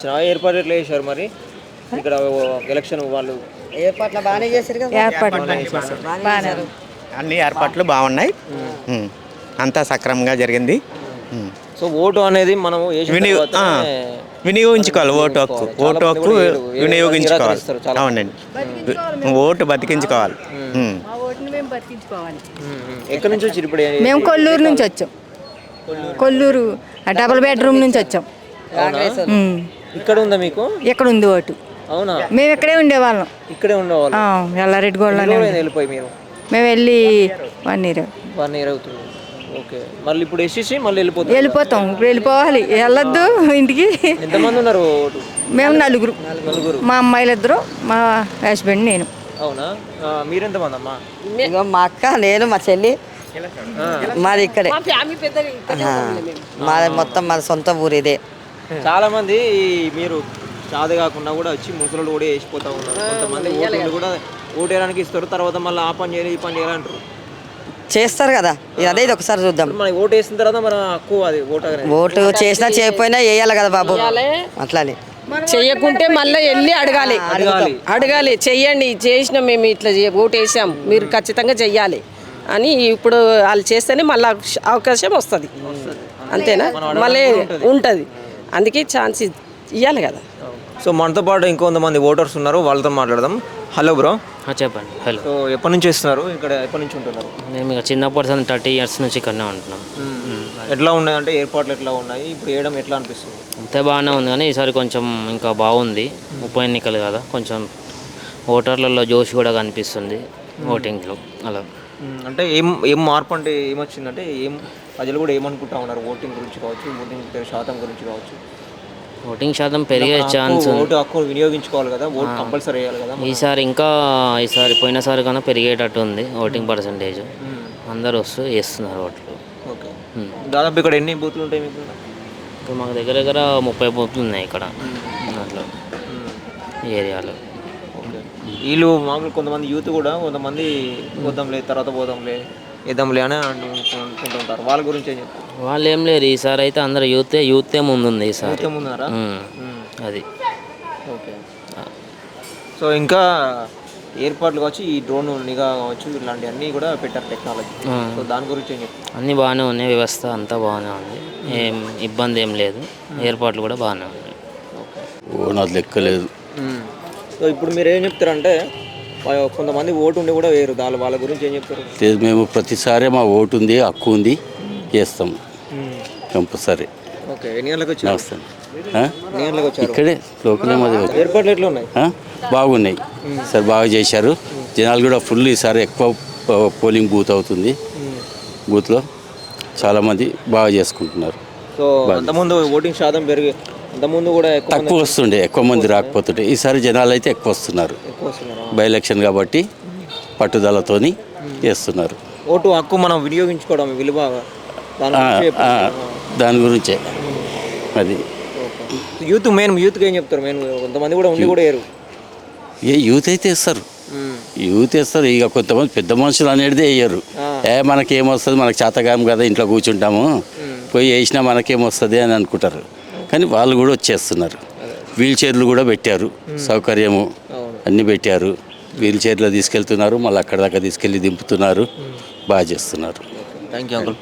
ఏర్పాటు ఎట్లా చేశారు మరి ఇక్కడ ఎలక్షన్ వాళ్ళు ఏర్పాట్లు బాగానే చేశారు కదా. అన్ని ఏర్పాట్లు బాగున్నాయి. అంతా సక్రమంగా జరిగింది. సో ఓటు అనేది మనం వినియోగించుకోవాలి. ఓటు హక్కు వినియోగించుకోవాలి. అవునండి, ఓటు బతికించుకోవాలి. ఎక్కడి నుంచి వచ్చి ఇప్పుడు మేము కొల్లూరు నుంచి వచ్చాం. కొల్లూరు డబుల్ బెడ్రూమ్ నుంచి వచ్చాం. ఇక్కడ ఉందా మీకు? ఇక్కడ ఉంది ఓటు. అవునా? మేము ఇక్కడే ఉండేవాళ్ళం. ఇక్కడే ఉండేవాళ్ళం. ఎల్లారెడ్డి గోడలోనే వెళ్ళిపోయి మీరు? మేము వెళ్ళి 1 year. 1 year అవుతుంది. ఓకే, మళ్ళీ ఇప్పుడు వేసేసి మళ్ళీ వెళ్ళిపోతాం. ఇప్పుడు వెళ్ళిపోవాలి, వెళ్ళొద్దు ఇంటికి. ఎంతమంది ఉన్నారు? మేము నలుగురు. మా అమ్మాయిలు 2, మా హస్బెండ్, నేను. అవునా? మీరెంతమంది అమ్మా? మా అక్క, నేను, మా చెల్లి. మాది ఇక్కడే. మాది మొత్తం మాది సొంత ఊరు ఇదే. చాలా మంది మీరు చాద కాకుండా కూడా వచ్చి ముసలు కూడా వేసిపోతా ఉన్నారు. కొంతమంది ఓటు కూడా ఓటేయడానికి ఇస్తారు, తర్వాత మళ్ళీ ఆ పని చేయాలి ఈ పని చేయాలంటారు. చేస్తారు కదా, అదే ఇది ఒకసారి చూద్దాం. మన ఓటు వేసిన తర్వాత మన హక్కు అది ఓటు చేసినా చేయకపోయినా వేయాలి కదా బాబు. అట్లానే చెయ్యకుంటే మళ్ళీ వెళ్ళి అడగాలి చెయ్యండి, చేసినాం మేము ఇట్లా ఓటు వేసాం, మీరు ఖచ్చితంగా చెయ్యాలి అని ఇప్పుడు వాళ్ళు చేస్తేనే మళ్ళీ అవకాశం వస్తుంది. అంతేనా? మళ్ళీ ఉంటుంది. అందుకే ఛాన్స్ ఇవ్వాలి కదా. సో మనతో పాటు ఇంకొంతమంది ఓటర్స్ ఉన్నారు, వాళ్ళతో మాట్లాడదాం. Hello bro. చెప్పండి. హలో. సో ఎప్పటి నుంచి వస్తున్నారు ఇక్కడ? ఎప్పటి నుంచి ఉంటున్నారు? మేము ఇక చిన్నప్పటి 30 years నుంచి ఇక్కడనే ఉంటున్నాం. ఎట్లా ఉన్నాయి అంటే ఏర్పాట్లు ఎట్లా ఉన్నాయి ఇప్పుడు? వేయడం ఎట్లా అనిపిస్తుంది? అంతే బాగానే ఉంది, కానీ ఈసారి కొంచెం ఇంకా బాగుంది. ఉప ఎన్నికలు కదా, కొంచెం ఓటర్లలో జోష్ కూడా కనిపిస్తుంది ఓటింగ్లో. అలా అంటే ఏం మార్పు అంటే ఏమొచ్చిందంటే ప్రజలు కూడా ఏమనుకుంటా ఉన్నారు ఓటింగ్ గురించి కావచ్చు, ఓటింగ్ శాతం గురించి కావచ్చు? ఓటింగ్ శాతం పెరిగే ఛాన్స్, ఓటు హక్కు వినియోగించుకోవాలి కదా, ఓటు కంపల్సరీ వేయాలి కదా. ఈసారి పోయినసారి కన్నా పెరిగేటట్టు ఉంది ఓటింగ్ పర్సంటేజ్. అందరూ వేస్తున్నారు ఓట్లు. ఓకే, దాదాపు ఇక్కడ ఎన్ని బూత్లు ఉంటాయి మీకు? ఇప్పుడు మాకు దగ్గర 30 బూత్లు ఉన్నాయి ఇక్కడ అట్లా ఈ ఏరియాలో. ఓకే, వీళ్ళు మామూలు కొంతమంది యూత్ కూడా కొంతమంది పోదాంలే తర్వాత పోదాంలే వేద్దాంలే అని అనుకుంటుంటారు. వాళ్ళ గురించి ఏం చెప్తారు? వాళ్ళు ఏం లేరు, ఈసారి అయితే అందరూ యూతే ముందుంది ఈసారి. ముందున్నారా? అది. ఓకే, సో ఇంకా ఏర్పాట్లు కావచ్చు, ఈ డ్రోన్ నిఘా కావచ్చు, ఇలాంటివన్నీ కూడా పెట్టారు టెక్నాలజీ. సో దాని గురించి ఏం చెప్తారు? అన్నీ బాగానే ఉన్నాయి, వ్యవస్థ అంతా బాగానే ఉంది, ఏం ఇబ్బంది ఏం లేదు, ఏర్పాట్లు కూడా బాగానే ఉన్నాయి. ఓకే, నాకు లెక్కలేదు. సో ఇప్పుడు మీరు ఏం చెప్తారంటే కొంతమంది ఓటు ఉండి కూడా వేరు, వాళ్ళ గురించి ఏం చెప్తారు? మేము ప్రతిసారి మా ఓటు ఉంది, హక్కు ఉంది, చేస్తాం కంపల్సరీ. ఓకే, ఎన్ని గంటలకు వచ్చారు? ఇక్కడే లోకలే మాది. ఏర్పాట్లు ఎట్లా ఉన్నాయి? బాగున్నాయి సార్, బాగా చేశారు. జనాలు కూడా ఫుల్ ఈసారి ఎక్కువ పోలింగ్ బూత్ అవుతుంది. బూత్లో చాలామంది బాగా చేసుకుంటున్నారు. సో అంతకుముందు ఓటింగ్ శాతం పెరిగి అంతకుముందు కూడా తక్కువ వస్తుండే, ఎక్కువ మంది రాకపోతుండే. ఈసారి జనాలు అయితే ఎక్కువ వస్తున్నారు. బై ఎలక్షన్ కాబట్టి పట్టుదలతోని చేస్తున్నారు. ఓటు హక్కు మనం వినియోగించుకోవడం విలువ దాని గురించే అది. యూత్కి ఏం చెప్తారు? కొంతమంది కూడా ఉండి కూడా వేరు. యూత్ అయితే వేస్తారు, ఇక కొంతమంది పెద్ద మనుషులు అనేది వేయరు. మనకేమొస్తుంది, మనకు చేతగాం కదా, ఇంట్లో కూర్చుంటాము, పోయి వేసినా మనకేమొస్తుంది అని అనుకుంటారు. కానీ వాళ్ళు కూడా వచ్చేస్తున్నారు. వీల్ చైర్లు కూడా పెట్టారు, సౌకర్యము అన్నీ పెట్టారు. వీల్ చైర్లో తీసుకెళ్తున్నారు, మళ్ళీ అక్కడ దాకా తీసుకెళ్ళి దింపుతున్నారు, బాగా చేస్తున్నారు. Thank you uncle.